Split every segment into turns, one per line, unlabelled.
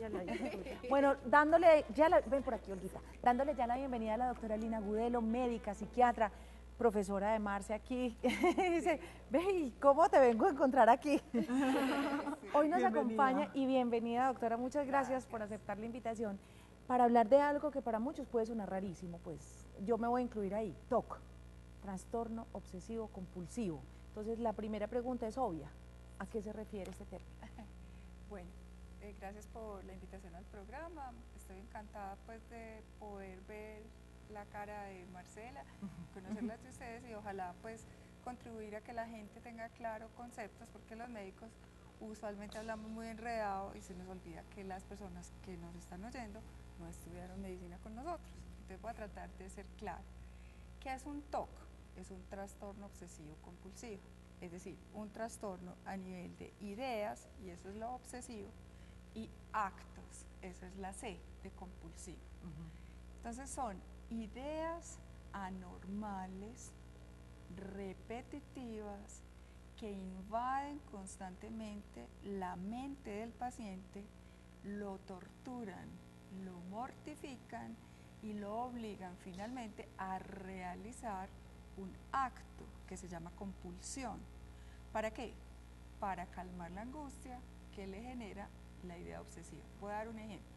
échale ahí. Bueno, dándole ya la, ven por aquí, Olguita, dándole ya la bienvenida a la doctora Lina Gudelo, médica, psiquiatra, profesora de Marce aquí. Dice, ve, ¿y cómo te vengo a encontrar aquí? Hoy nos acompaña y bienvenida, doctora, muchas gracias por aceptar la invitación para hablar de algo que para muchos puede sonar rarísimo, pues yo me voy a incluir ahí, TOC, trastorno obsesivo compulsivo. Entonces la primera pregunta es obvia, ¿a qué se refiere este término?
Bueno, gracias por la invitación al programa. Estoy encantada pues de poder ver la cara de Marcela, conocerlas de ustedes y ojalá pues contribuir a que la gente tenga claro conceptos, porque los médicos usualmente hablamos muy enredado y se nos olvida que las personas que nos están oyendo no estudiaron medicina con nosotros. Entonces voy a tratar de ser clara. ¿Qué es un TOC? Es un trastorno obsesivo compulsivo. Es decir, un trastorno a nivel de ideas, y eso es lo obsesivo, y actos, eso es la C de compulsivo. Entonces son ideas anormales, repetitivas, que invaden constantemente la mente del paciente, lo torturan, lo mortifican y lo obligan finalmente a realizar un acto que se llama compulsión. ¿Para qué? Para calmar la angustia que le genera la idea obsesiva. Voy a dar un ejemplo.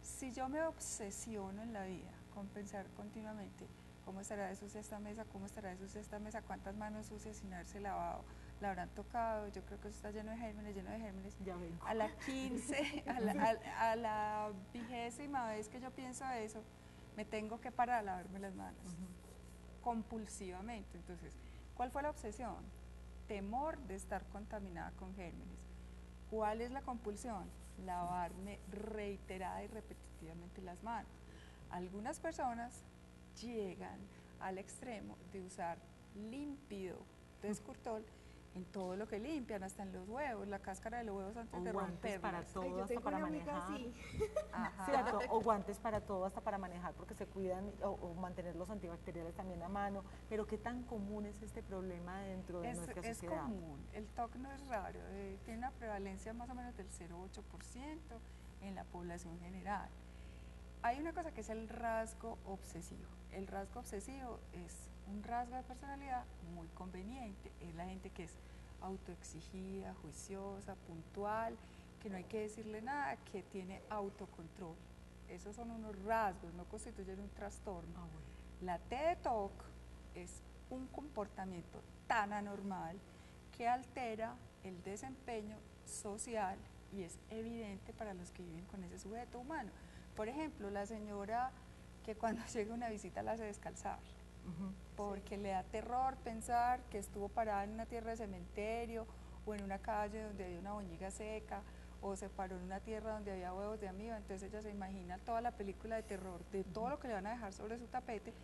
Si yo me obsesiono en la vida con pensar continuamente cómo estará de sucia esta mesa, cómo estará de sucia esta mesa, cuántas manos sucias sin haberse lavado la habrán tocado, yo creo que eso está lleno de gérmenes,
Ya vengo.
a la 15, a la 20ª vez que yo pienso eso, me tengo que parar a lavarme las manos, compulsivamente. Entonces, ¿cuál fue la obsesión? Temor de estar contaminada con gérmenes. ¿Cuál es la compulsión? Lavarme reiterada y repetitivamente las manos. Algunas personas llegan al extremo de usar límpido de escurtol en todo lo que limpian, hasta en los huevos, la cáscara de los huevos antes de romperlos.
Para todo, hasta para manejar.
Ajá.
O guantes para todo, hasta para manejar, porque se cuidan, o mantener los antibacteriales también a mano. Pero ¿qué tan común es este problema dentro de nuestra sociedad?
Es común, el TOC no es raro, tiene una prevalencia más o menos del 0,8% en la población general. Hay una cosa que es el rasgo obsesivo. El rasgo obsesivo es un rasgo de personalidad muy conveniente. Es la gente que es autoexigida, juiciosa, puntual, que no hay que decirle nada, que tiene autocontrol. Esos son unos rasgos, no constituyen un trastorno. La T de TOC es un comportamiento tan anormal que altera el desempeño social y es evidente para los que viven con ese sujeto humano. Por ejemplo, la señora que cuando llega una visita la hace descalzar, porque le da terror pensar que estuvo parada en una tierra de cementerio o en una calle donde había una boñiga seca, o se paró en una tierra donde había huevos de amiba. Entonces ella se imagina toda la película de terror de todo lo que le van a dejar sobre su tapete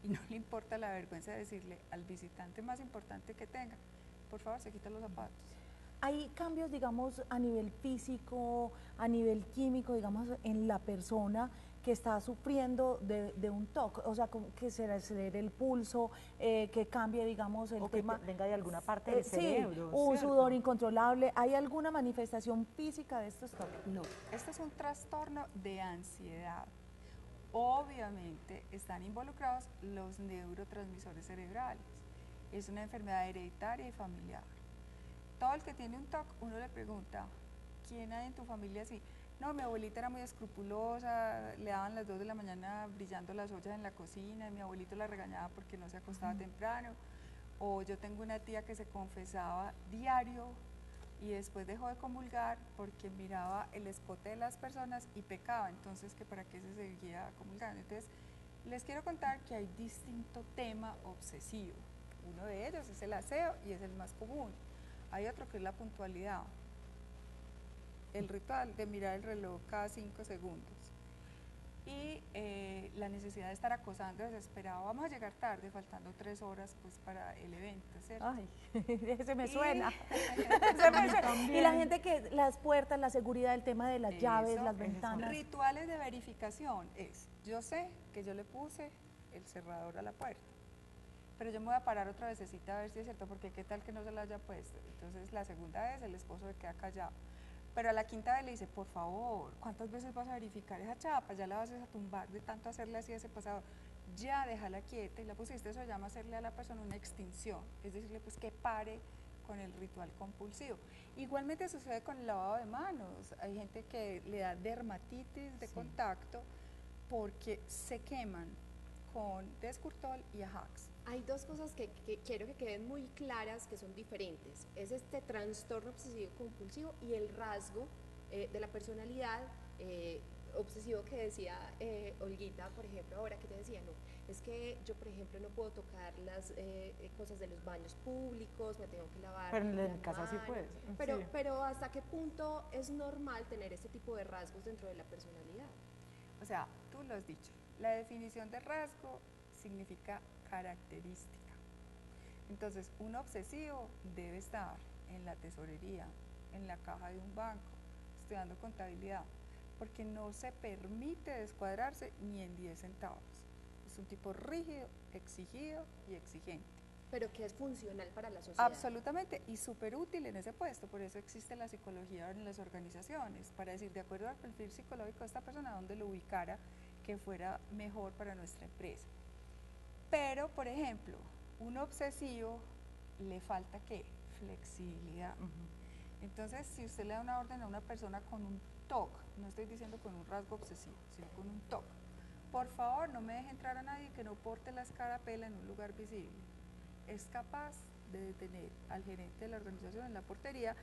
y no le importa la vergüenza de decirle al visitante más importante que tenga, por favor, se quita los zapatos.
¿Hay cambios, digamos, a nivel físico, a nivel químico, digamos, en la persona que está sufriendo de un TOC? O sea, que se le acelere el pulso, que cambie, digamos, el tema.
Que venga de alguna parte del cerebro.
Sí, un sudor incontrolable. ¿Hay alguna manifestación física de estos TOC?
No, este es un trastorno de ansiedad. Obviamente están involucrados los neurotransmisores cerebrales. Es una enfermedad hereditaria y familiar. Todo el que tiene un TOC, uno le pregunta, ¿quién hay en tu familia así? No, mi abuelita era muy escrupulosa, le daban las 2 de la mañana brillando las ollas en la cocina, y mi abuelito la regañaba porque no se acostaba temprano, o yo tengo una tía que se confesaba diario y después dejó de comulgar porque miraba el escote de las personas y pecaba, entonces que para qué se seguía comulgando. Entonces, les quiero contar que hay distinto tema obsesivo. Uno de ellos es el aseo y es el más común. Hay otro que es la puntualidad, el ritual de mirar el reloj cada 5 segundos y la necesidad de estar acosando desesperado. Vamos a llegar tarde, faltando 3 horas pues para el evento, ¿cierto?
Ay, ese me suena. Ese me suena. Y la gente que las puertas, la seguridad, el tema de las llaves, las ventanas.
Rituales de verificación es, yo sé que yo le puse el cerrador a la puerta, pero yo me voy a parar otra vececita a ver si es cierto, porque qué tal que no se la haya puesto. Entonces la segunda vez el esposo se queda callado. pero a la quinta vez le dice, por favor, ¿cuántas veces vas a verificar esa chapa? Ya la vas a tumbar de tanto hacerle así a ese pasador. Ya déjala quieta y la pusiste, eso se llama hacerle a la persona una extinción, es decirle pues que pare con el ritual compulsivo. Igualmente sucede con el lavado de manos, hay gente que le da dermatitis de contacto porque se queman con Descurtol y Ajax.
Hay dos cosas que quiero que queden muy claras que son diferentes. Es este trastorno obsesivo compulsivo y el rasgo de la personalidad obsesivo que decía Olguita, por ejemplo, ahora que te decía, no, es que yo, por ejemplo, no puedo tocar las cosas de los baños públicos, me tengo que lavar.
Pero en casa sí puedes.
Pero ¿hasta qué punto es normal tener este tipo de rasgos dentro de la personalidad?
O sea, tú lo has dicho, la definición de rasgo significa característica. Entonces, un obsesivo debe estar en la tesorería, en la caja de un banco, estudiando contabilidad, porque no se permite descuadrarse ni en 10 centavos. Es un tipo rígido, exigido y exigente.
Pero que es funcional para la sociedad.
Absolutamente, y súper útil en ese puesto, por eso existe la psicología en las organizaciones, para decir, de acuerdo al perfil psicológico de esta persona, dónde lo ubicara que fuera mejor para nuestra empresa. Pero, por ejemplo, un obsesivo le falta ¿qué? Flexibilidad. Entonces, si usted le da una orden a una persona con un TOC, no estoy diciendo con un rasgo obsesivo, sino con un TOC, por favor, no me deje entrar a nadie que no porte la escarapela en un lugar visible. Es capaz de detener al gerente de la organización en la portería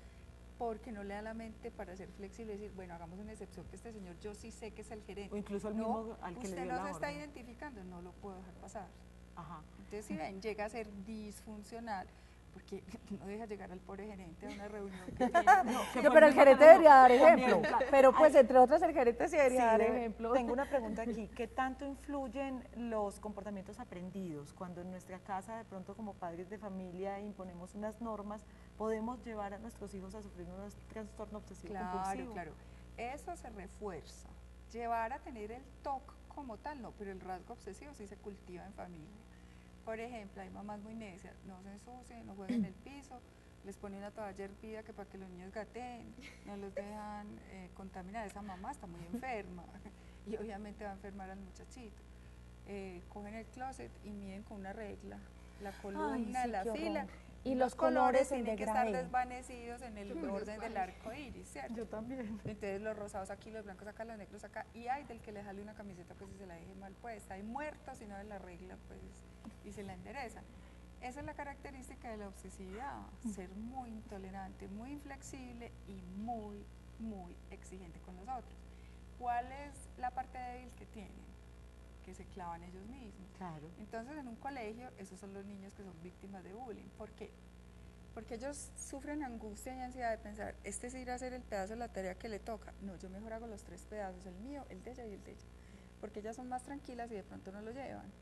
porque no le da la mente para ser flexible y decir, bueno, hagamos una excepción que este señor yo sí sé que es el gerente.
O incluso el mismo al que le dio la orden.
Usted no se está identificando, no lo puedo dejar pasar. Entonces, si ven, llega a ser disfuncional, porque no deja llegar al pobre gerente a una reunión que tiene.
Pero el gerente debería dar ejemplo. Pero pues entre otras el gerente sí debería dar ejemplo.
Tengo una pregunta aquí. ¿Qué tanto influyen los comportamientos aprendidos? Cuando en nuestra casa, de pronto como padres de familia, imponemos unas normas, ¿podemos llevar a nuestros hijos a sufrir un trastorno obsesivo compulsivo?
Claro, eso se refuerza. Llevar a tener el TOC como tal, no, pero el rasgo obsesivo sí se cultiva en familia. Por ejemplo, hay mamás muy necias, no se ensucien, no jueguen en el piso, les ponen una toalla hervida que para que los niños gateen, no los dejan contaminar. Esa mamá está muy enferma y obviamente va a enfermar al muchachito. Cogen el closet y miden con una regla la columna, la fila.
Y los colores
tienen que estar desvanecidos en el orden del arco iris, ¿cierto?
Yo también.
Entonces los rosados aquí, los blancos acá, los negros acá, y hay del que le jale una camiseta pues si se la deje mal puesta, hay muertos si no ve la regla pues y se la enderezan. Esa es la característica de la obsesividad, ser muy intolerante, muy inflexible y muy, muy exigente con los otros. ¿Cuál es la parte débil que tienen? Que se clavan ellos mismos.
Claro.
Entonces en un colegio, esos son los niños que son víctimas de bullying. ¿Por qué? Porque ellos sufren angustia y ansiedad de pensar, este sí irá a hacer el pedazo de la tarea que le toca. No, yo mejor hago los 3 pedazos, el mío, el de ella y el de ella. Porque ellas son más tranquilas y de pronto no lo llevan.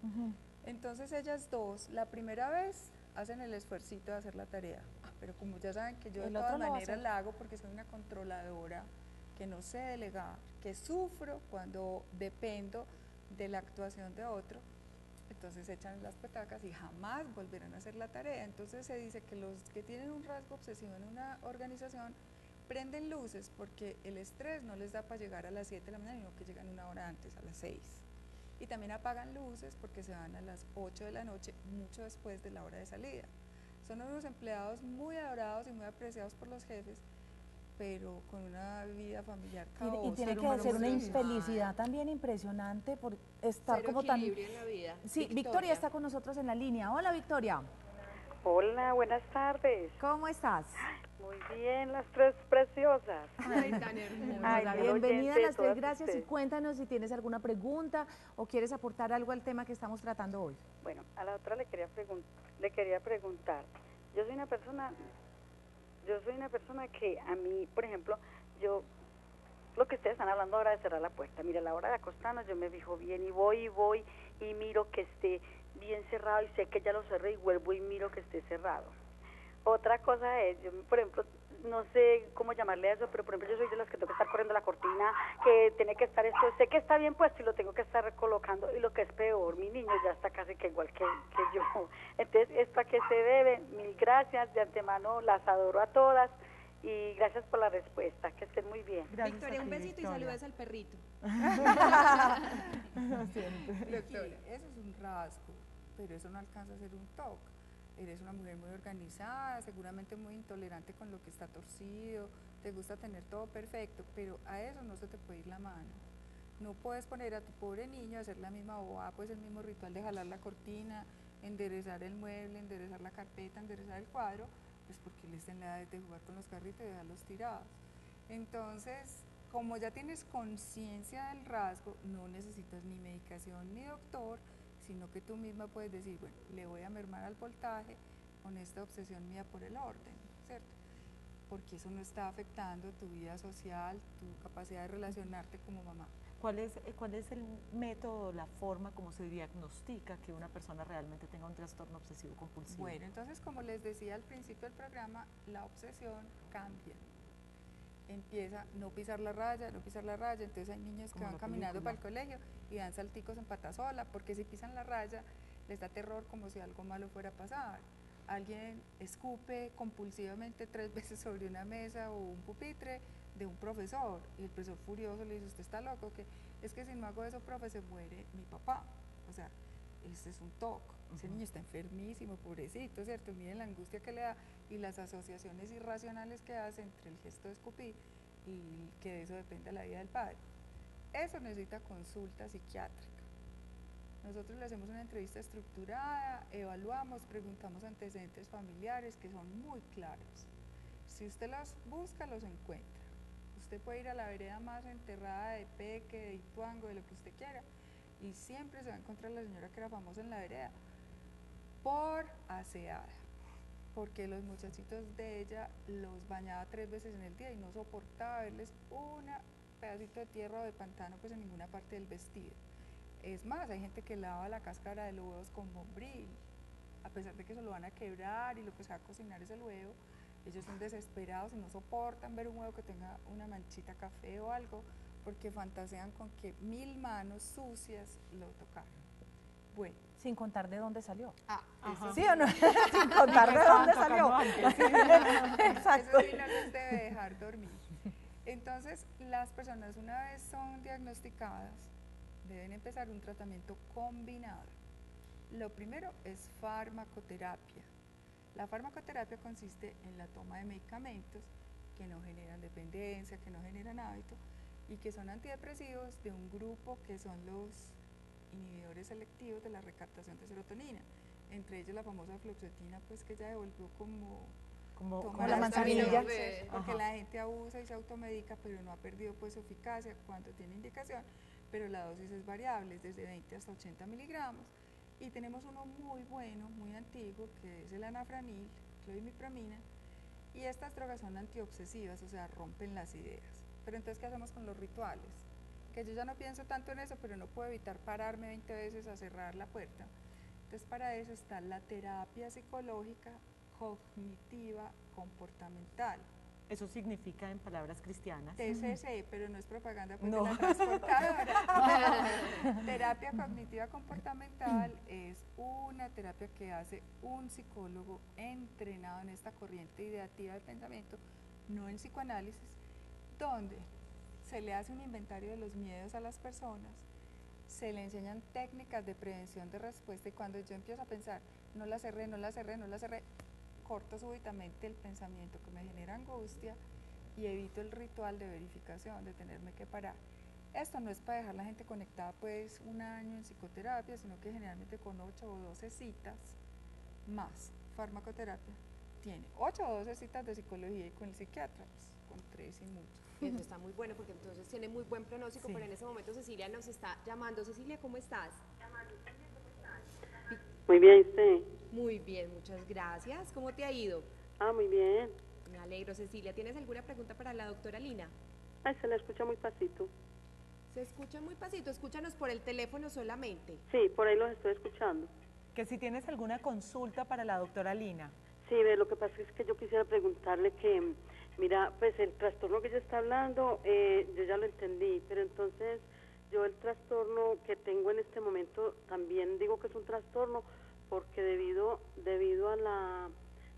Entonces ellas dos, la primera vez, hacen el esfuercito de hacer la tarea. Pero como ya saben que yo de todas maneras la hago porque soy una controladora, que no sé delegar, que sufro cuando dependo de la actuación de otro, entonces echan las petacas y jamás volverán a hacer la tarea. Entonces se dice que los que tienen un rasgo obsesivo en una organización prenden luces porque el estrés no les da para llegar a las 7 de la mañana, sino que llegan una hora antes, a las 6. Y también apagan luces porque se van a las 8 de la noche, mucho después de la hora de salida. Son unos empleados muy adorados y muy apreciados por los jefes, pero con una vida familiar caótica.
Y tiene que ser una infelicidad también impresionante por estar
Cero
como tan...
equilibrio en la vida.
Sí, Victoria está con nosotros en la línea. Hola, Victoria.
Hola, buenas tardes.
¿Cómo estás?
Muy bien, las tres preciosas.
Ay, tan hermosa.
Hola, bienvenida a las tres, gracias. Y cuéntanos si tienes alguna pregunta o quieres aportar algo al tema que estamos tratando hoy.
Bueno, a la otra le quería preguntar. Yo soy una persona que a mí, por ejemplo, lo que ustedes están hablando ahora de cerrar la puerta, mira, a la hora de acostarnos yo me fijo bien y voy y miro que esté bien cerrado y sé que ya lo cerré y vuelvo y miro que esté cerrado. Otra cosa es, yo, por ejemplo, no sé cómo llamarle a eso, pero por ejemplo yo soy de las que tengo que estar corriendo la cortina, que tiene que estar esto, sé que está bien puesto y lo tengo que estar recolocando, y lo que es peor, mi niño ya está casi que igual que yo. Entonces, ¿esto a qué se debe? Mil gracias, de antemano las adoro a todas y gracias por la respuesta, que estén muy bien.
Gracias
Victoria,
a
un
ti,
besito y
Victoria.
saludes al perrito.
Siempre.
Victoria, eso es un rasgo, pero eso no alcanza a ser un TOC. Eres una mujer muy organizada, seguramente muy intolerante con lo que está torcido, te gusta tener todo perfecto, pero a eso no se te puede ir la mano. No puedes poner a tu pobre niño a hacer la misma bobada, pues el mismo ritual de jalar la cortina, enderezar el mueble, enderezar la carpeta, enderezar el cuadro, pues porque él está en la edad de jugar con los carritos y dejarlos tirados. Entonces, como ya tienes conciencia del rasgo, no necesitas ni medicación ni doctor, sino que tú misma puedes decir, bueno, le voy a mermar al voltaje con esta obsesión mía por el orden, ¿cierto? Porque eso no está afectando tu vida social, tu capacidad de relacionarte como mamá.
¿Cuál es el método, la forma como se diagnostica que una persona realmente tenga un trastorno obsesivo compulsivo?
Bueno, entonces como les decía al principio del programa, la obsesión cambia. Empieza no pisar la raya, no pisar la raya, entonces hay niños que
Como
van
la
caminando
película.
para el colegio y dan salticos en patasola, porque si pisan la raya les da terror como si algo malo fuera a pasar. Alguien escupe compulsivamente 3 veces sobre una mesa o un pupitre de un profesor y el profesor furioso le dice, usted está loco, que es que si no hago eso, profe, se muere mi papá. O sea, este es un TOC, ese niño está enfermísimo, pobrecito, ¿cierto? Miren la angustia que le da y las asociaciones irracionales que hace entre el gesto de escupir y que de eso depende la vida del padre. Eso necesita consulta psiquiátrica. Nosotros le hacemos una entrevista estructurada, evaluamos, preguntamos antecedentes familiares que son muy claros. Si usted los busca, los encuentra. Usted puede ir a la vereda más enterrada de Peque, de Ituango, de lo que usted quiera, y siempre se va a encontrar la señora que era famosa en la vereda, por aseada, porque los muchachitos de ella los bañaba 3 veces en el día y no soportaba verles un pedacito de tierra o de pantano pues en ninguna parte del vestido. Es más, hay gente que lava la cáscara de los huevos con bombril, a pesar de que se lo van a quebrar y lo que se va a cocinar es el huevo. Ellos son desesperados y no soportan ver un huevo que tenga una manchita café o algo, porque fantasean con que 1000 manos sucias lo tocaron. Bueno,
Sin contar de dónde salió.
eso
¿Sí o no? Sin contar de dónde salió. Exacto.
Eso sí no los debe dejar dormir. Entonces, las personas una vez son diagnosticadas, deben empezar un tratamiento combinado. Lo primero es farmacoterapia. La farmacoterapia consiste en la toma de medicamentos que no generan dependencia, que no generan hábito y que son antidepresivos de un grupo que son los inhibidores selectivos de la recaptación de serotonina. Entre ellos la famosa fluoxetina, pues que ya devolvió como
como la manzanilla.
porque la gente abusa y se automedica, pero no ha perdido pues su eficacia cuando tiene indicación, pero la dosis es variable, es desde 20 hasta 80 miligramos. Y tenemos uno muy bueno, muy antiguo, que es el anafranil, clodimipramina, y estas drogas son antiobsesivas, o sea, rompen las ideas. Pero entonces, ¿qué hacemos con los rituales? Que yo ya no pienso tanto en eso, pero no puedo evitar pararme 20 veces a cerrar la puerta. Entonces, para eso está la terapia psicológica cognitiva comportamental.
Eso significa en palabras cristianas.
TCC, pero no es propaganda pues,
No.
de la transportadora. Terapia cognitiva comportamental es una terapia que hace un psicólogo entrenado en esta corriente ideativa del pensamiento, no en psicoanálisis, donde se le hace un inventario de los miedos a las personas, se le enseñan técnicas de prevención de respuesta y cuando yo empiezo a pensar, no la cerré, no la cerré, no la cerré, corto súbitamente el pensamiento que me genera angustia y evito el ritual de verificación, de tenerme que parar. Esto no es para dejar la gente conectada pues un año en psicoterapia, sino que generalmente con 8 o 12 citas más farmacoterapia tiene 8 o 12 citas de psicología y con el psiquiatra, pues, con 3 y mucho.
Eso está muy bueno porque entonces tiene muy buen pronóstico,
Sí.
pero en ese momento Cecilia nos está llamando. Cecilia, ¿cómo estás?
Muy bien, ¿usted?
Muy bien, muchas gracias. ¿Cómo te ha ido?
Ah, muy bien.
Me alegro, Cecilia. ¿Tienes alguna pregunta para la doctora Lina?
Ay, se la escucha muy pasito.
Se escucha muy pasito, escúchanos por el teléfono solamente.
Sí, por ahí los estoy escuchando.
Que si tienes alguna consulta para la doctora Lina.
Sí, ve, lo que pasa es que yo quisiera preguntarle que, mira, pues el trastorno que ella está hablando, yo ya lo entendí, pero entonces yo el trastorno que tengo en este momento también digo que es un trastorno porque debido a la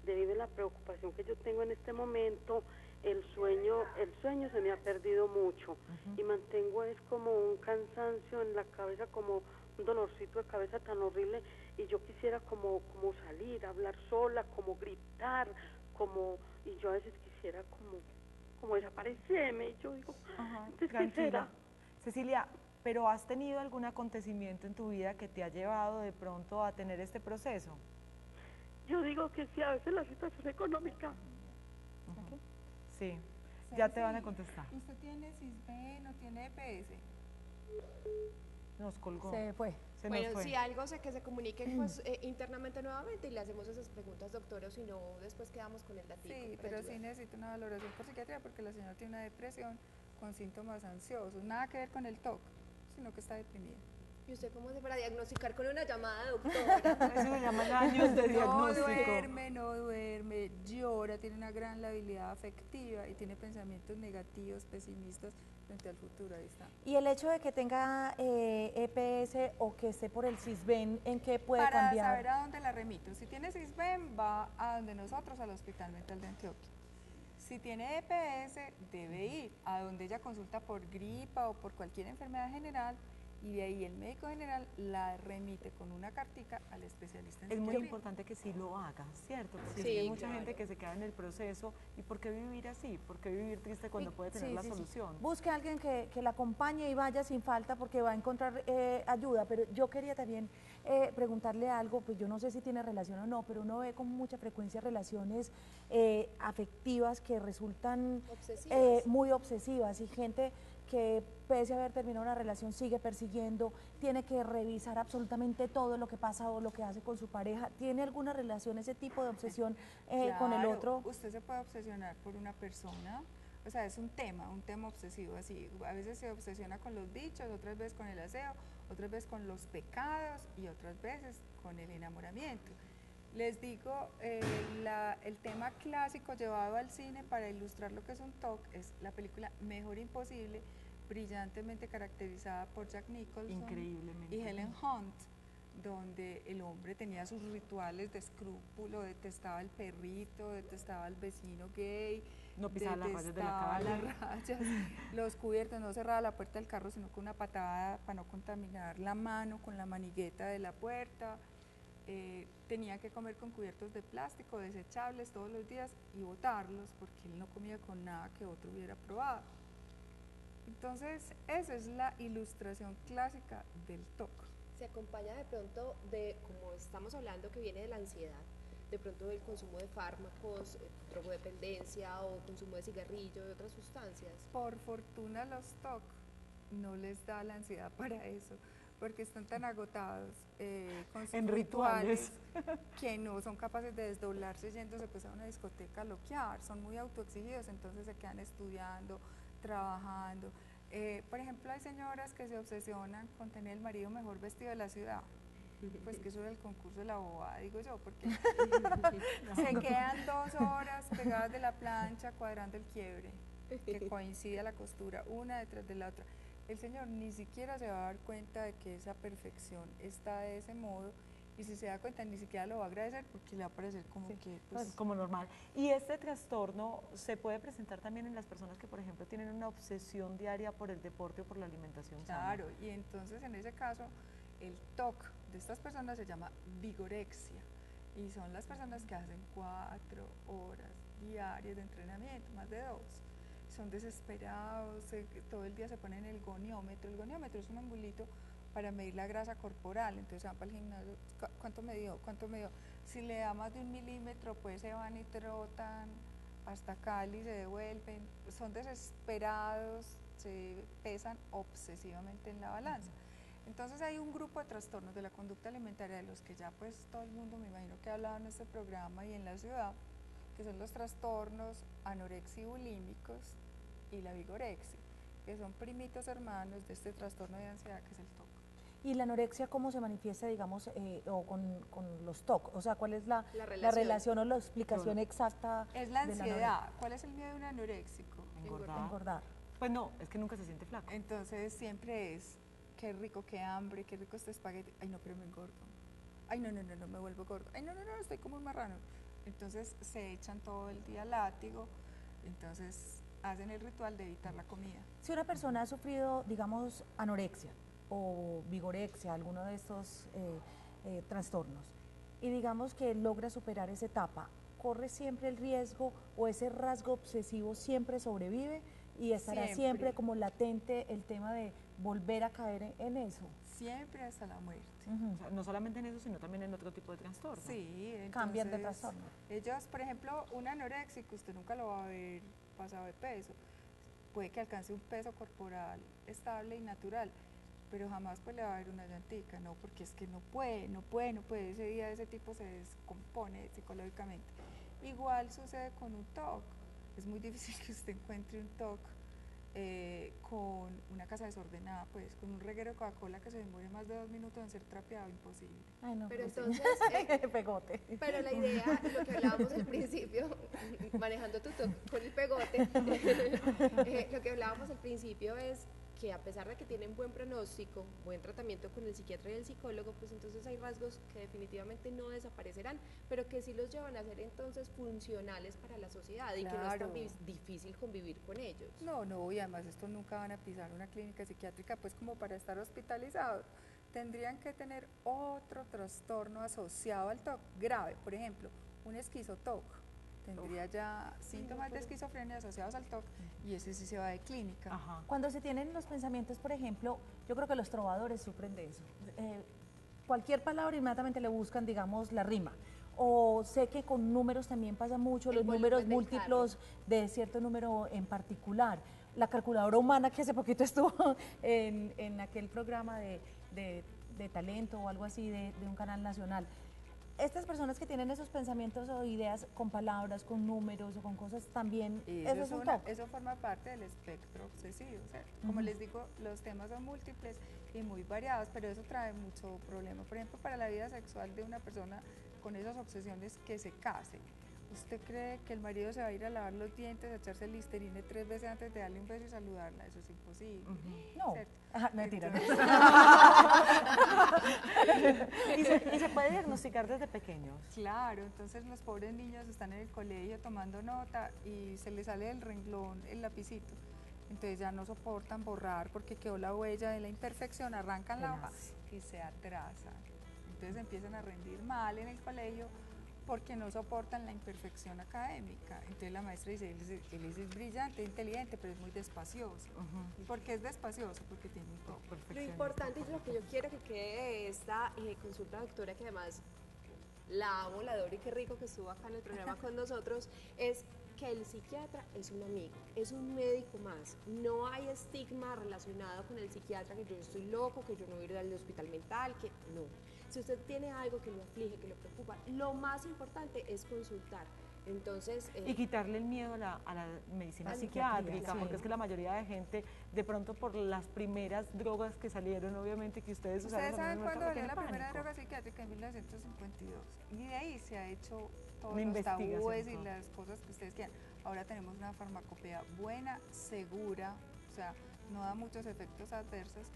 debido a la preocupación que yo tengo en este momento, el sueño se me ha perdido mucho y mantengo es como un cansancio en la cabeza, como un dolorcito de cabeza tan horrible, y yo quisiera como salir, hablar sola, como gritar, y yo a veces quisiera como desaparecerme, y yo digo, entonces, ¿qué será?
Cecilia, ¿pero has tenido algún acontecimiento en tu vida que te ha llevado de pronto a tener este proceso?
Yo digo que sí, a veces la situación económica.
Sí, ya te van a contestar.
¿Usted tiene CISBEN o tiene EPS?
Nos colgó.
Se fue.
Se nos
Bueno,
fue.
si algo sé que se comuniquen pues, internamente nuevamente y le hacemos esas preguntas, doctora, o si no, después quedamos con el datico.
Sí, pero sí necesito una valoración por psiquiatría porque la señora tiene una depresión con síntomas ansiosos, nada que ver con el TOC, sino que está deprimida.
¿Y usted cómo hace para diagnosticar con una llamada, doctora?
Eso se llaman años de diagnóstico.
No duerme, llora, tiene una gran labilidad afectiva y tiene pensamientos negativos, pesimistas frente al futuro, ahí está.
Y el hecho de que tenga EPS o que esté por el CISBEN, ¿en qué puede
Para
cambiar?
saber a dónde la remito. Si tiene CISBEN, va a donde nosotros, al Hospital Mental de Antioquia. Si tiene EPS, debe ir a donde ella consulta por gripa o por cualquier enfermedad general, y de ahí el médico general la remite con una cartica al especialista en
Es muy
psiquiatría.
importante que sí lo haga, ¿cierto? Porque
Sí,
hay mucha
claro.
gente que se queda en el proceso. ¿Y por qué vivir así? ¿Por qué vivir triste cuando puede tener la solución?
Busque a alguien que la acompañe y vaya sin falta porque va a encontrar ayuda. Pero yo quería también preguntarle algo, pues yo no sé si tiene relación o no, pero uno ve con mucha frecuencia relaciones afectivas que resultan
Obsesivas.
muy obsesivas, y gente que pese a haber terminado una relación sigue persiguiendo, tiene que revisar absolutamente todo lo que pasa o lo que hace con su pareja. ¿Tiene alguna relación ese tipo de obsesión con el
Claro,
otro?
usted se puede obsesionar por una persona, o sea, es un tema obsesivo, así. A veces se obsesiona con los bichos, otras veces con el aseo, otras veces con los pecados y otras veces con el enamoramiento. Les digo, el tema clásico llevado al cine para ilustrar lo que es un TOC es la película Mejor Imposible, brillantemente caracterizada por Jack Nicholson
Increíblemente.
y Helen Hunt, donde el hombre tenía sus rituales de escrúpulo, detestaba al perrito, detestaba al vecino gay,
No pisaba las rayas de la
detestaba
calle.
las rayas, los cubiertos, no cerraba la puerta del carro sino con una patada para no contaminar la mano con la manigueta de la puerta. Tenía que comer con cubiertos de plástico desechables todos los días y botarlos porque él no comía con nada que otro hubiera probado. Entonces, esa es la ilustración clásica del TOC.
Se acompaña de pronto de, como estamos hablando, que viene de la ansiedad, de pronto del consumo de fármacos, drogodependencia o consumo de cigarrillo, de otras sustancias.
Por fortuna los TOC no les da la ansiedad para eso, porque están tan agotados con sus
En rituales
que no son capaces de desdoblarse yéndose pues a una discoteca a loquear, son muy autoexigidos, entonces se quedan estudiando, trabajando. Por ejemplo, hay señoras que se obsesionan con tener el marido mejor vestido de la ciudad. Pues que eso era el concurso de la bobada, digo yo, porque se quedan 2 horas pegadas de la plancha cuadrando el quiebre, que coincide a la costura, una detrás de la otra. El señor ni siquiera se va a dar cuenta de que esa perfección está de ese modo, y si se da cuenta ni siquiera lo va a agradecer porque le va a parecer como que pues,
como normal. Y este trastorno se puede presentar también en las personas que, por ejemplo, tienen una obsesión diaria por el deporte o por la alimentación sana.
claro, y entonces en ese caso el TOC de estas personas se llama vigorexia, y son las personas que hacen 4 horas diarias de entrenamiento, más de 2. Son desesperados, todo el día se ponen el goniómetro. El goniómetro es un angulito para medir la grasa corporal, entonces van para el gimnasio, ¿cuánto me dio? ¿Cuánto me dio? Si le da más de 1 milímetro, pues se van y trotan hasta Cali, se devuelven, son desesperados, se pesan obsesivamente en la balanza. Entonces hay un grupo de trastornos de la conducta alimentaria de los que ya pues todo el mundo me imagino que ha hablado en este programa y en la ciudad, que son los trastornos anorexia-bulímicos y la vigorexia, que son primitos hermanos de este trastorno de ansiedad que es el TOC.
¿Y la anorexia cómo se manifiesta, digamos, o con los TOC? O sea, ¿cuál es la
relación.
relación o la explicación exacta?
Es la
de la
ansiedad. ¿Cuál es el miedo de un anoréxico?
engordar.
Pues no, es que nunca se siente flaco.
Entonces siempre es, qué rico, qué hambre, qué rico este espagueti. Ay, no, pero me engordo. Ay, no, me vuelvo gordo. Ay, no, estoy como un marrano. entonces se echan todo el día látigo, entonces hacen el ritual de evitar la comida.
Si una persona ha sufrido, digamos, anorexia o vigorexia, alguno de estos trastornos, y digamos que logra superar esa etapa, ¿corre siempre el riesgo o ese rasgo obsesivo siempre sobrevive y estará siempre como latente el tema de volver a caer en eso?
Siempre hasta la muerte.
O sea, no solamente en eso, sino también en otro tipo de trastorno.
Sí, entonces,
Cambian de trastorno.
Ellos, por ejemplo, un anoréxico, usted nunca lo va a ver pasado de peso, puede que alcance un peso corporal estable y natural, pero jamás pues le va a haber una llantica, no, porque es que no puede, ese día ese tipo se descompone psicológicamente. Igual sucede con un TOC, es muy difícil que usted encuentre un TOC con una casa desordenada, pues con un reguero de Coca-Cola que se demore más de 2 minutos en ser trapeado, imposible.
Ay, no,
Pero
pues sí.
entonces,
Pegote.
pero la idea, lo que hablábamos al principio, manejando tu toque con el pegote, lo que hablábamos al principio es que a pesar de que tienen buen pronóstico, buen tratamiento con el psiquiatra y el psicólogo, pues entonces hay rasgos que definitivamente no desaparecerán, pero que sí los llevan a ser entonces funcionales para la sociedad y que no es tan difícil convivir con ellos.
No, y además estos nunca van a pisar una clínica psiquiátrica pues como para estar hospitalizados. Tendrían que tener otro trastorno asociado al TOC grave, por ejemplo, un esquizoTOC. Tendría ya síntomas de esquizofrenia asociados al TOC y ese sí se va de clínica.
Ajá.
Cuando se tienen los pensamientos, por ejemplo, yo creo que los trovadores sufren de eso. Cualquier palabra inmediatamente le buscan, digamos, la rima. O sé que con números también pasa mucho,
El
los números
volumen del
múltiplos de cierto número en particular. La calculadora humana que hace poquito estuvo en aquel programa de talento o algo así de un canal nacional. Estas personas que tienen esos pensamientos o ideas con palabras, con números o con cosas también, eso es un TOC.
Eso forma parte del espectro obsesivo, ¿cierto? Como les digo, los temas son múltiples y muy variados, pero eso trae mucho problema. Por ejemplo, para la vida sexual de una persona con esas obsesiones que se case. ¿Usted cree que el marido se va a ir a lavar los dientes, a echarse el Listerine 3 veces antes de darle un beso y saludarla? Eso es imposible.
No, mentira.
Y se puede diagnosticar desde pequeños.
Claro, entonces los pobres niños están en el colegio tomando nota y se les sale del renglón el lapicito. Entonces ya no soportan borrar porque quedó la huella de la imperfección, arrancan la hoja y se atrasan. Entonces empiezan a rendir mal en el colegio porque no soportan la imperfección académica. Entonces la maestra dice, él es brillante, inteligente, pero es muy despacioso. ¿Por qué es despacioso? Porque tiene un TOC.
Lo importante y lo que yo quiero que quede de esta consulta, doctora, que además la amo, la adoro y qué rico que estuvo acá en el programa con nosotros, es que el psiquiatra es un amigo, es un médico más. No hay estigma relacionado con el psiquiatra, que yo estoy loco, que yo no voy a ir al hospital mental, que no. Si usted tiene algo que lo aflige, que lo preocupa, lo más importante es consultar. Entonces,
y quitarle el miedo a la medicina psiquiátrica,
sí.
porque es que la mayoría de gente, de pronto por las primeras drogas que salieron, obviamente que ustedes usaron.
¿Ustedes saben cuándo salió la
pánico.
primera droga psiquiátrica? En 1952. Y de ahí se ha hecho todos
Una
los
investigación,
tabúes y
todo.
las cosas que ustedes quieran. Ahora tenemos una farmacopea buena, segura, o sea, no da muchos efectos adversos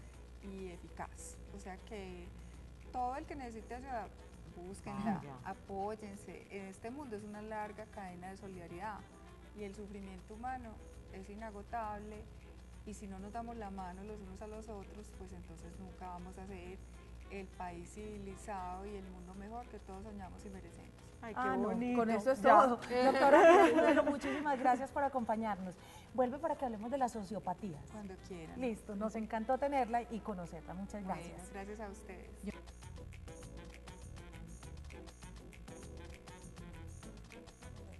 y eficaz. O sea que todo el que necesite ayuda, búsquenla, apóyense. En este mundo es una larga cadena de solidaridad y el sufrimiento humano es inagotable y si no nos damos la mano los unos a los otros, pues entonces nunca vamos a ser el país civilizado y el mundo mejor que todos soñamos y merecemos.
Ay, qué bonito.
Con eso es
Ya.
todo. Doctora, bueno, muchísimas gracias por acompañarnos. Vuelve para que hablemos de las sociopatías.
Cuando quieran.
Listo, nos encantó tenerla y conocerla. Muchas gracias.
Bueno, gracias a ustedes.